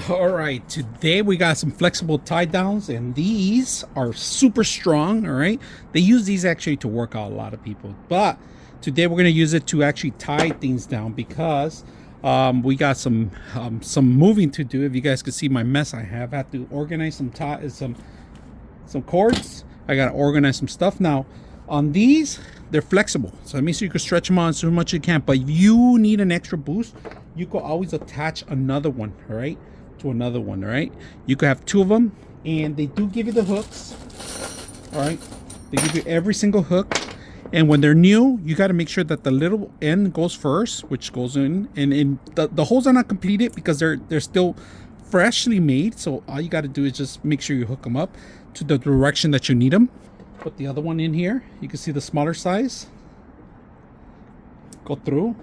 All right, today we got some flexible tie downs, and these are super strong. All right, they use these actually to work out a lot of people, but today we're going to use it to actually tie things down because we got some moving to do. If you guys can see my mess, I have to organize some cords. I got to organize some stuff now. On these, they're flexible, so that means you can stretch them on so much you can, but if you need an extra boost, you could always attach another one, all right, to another one. All right, you could have two of them, and they do give you the hooks. All right, they give you every single hook, and when they're new, you got to make sure that the little end goes first, which goes in, and the holes are not completed because they're still freshly made, so all you got to do is just make sure you hook them up to the direction that you need them. Put the other one in here. You can see the smaller size go through,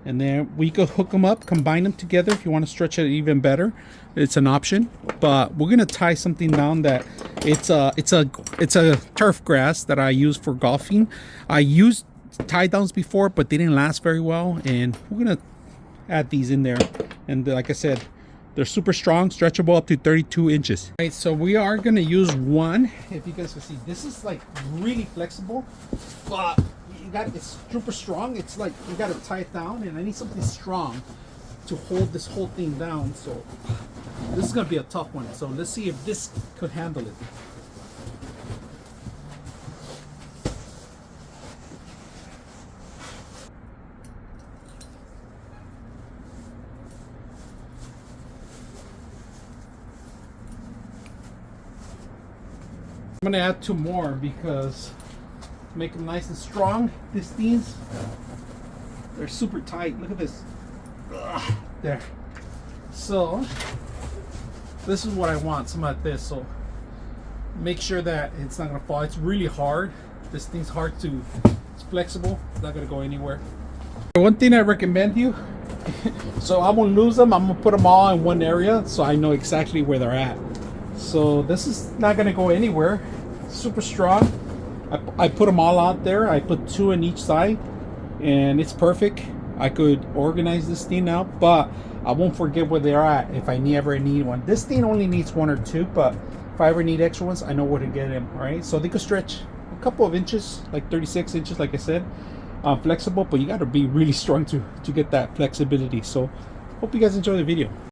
and then we could hook them up, combine them together if you want to stretch it even better. It's an option, but we're gonna tie something down that it's a turf grass that I use for golfing. I used tie downs before, but they didn't last very well, and we're gonna add these in there. And like I said, they're super strong, stretchable up to 32 inches. All right, so we are gonna use one. If you guys can see, this is like really flexible, but it's super strong. It's like you gotta tie it down, and I need something strong to hold this whole thing down. So this is gonna be a tough one. So let's see if this could handle it. I'm gonna add two more because to make them nice and strong. These things, they're super tight. Look at this. Ugh, there. So this is what I want, something like this. So make sure that it's not gonna fall. It's really hard. This thing's hard to, it's flexible. It's not gonna go anywhere. One thing I recommend you, so I won't lose them. I'm gonna put them all in one area so I know exactly where they're at. So this is not gonna go anywhere. Super strong. I put them all out there. I put two on each side, and it's perfect. I could organize this thing now, but I won't forget where they're at if I ever need one. This thing only needs one or two, but if I ever need extra ones, I know where to get them. All right, so they could stretch a couple of inches, like 36 inches, like I said. Flexible, but you got to be really strong to get that flexibility. So hope you guys enjoy the video.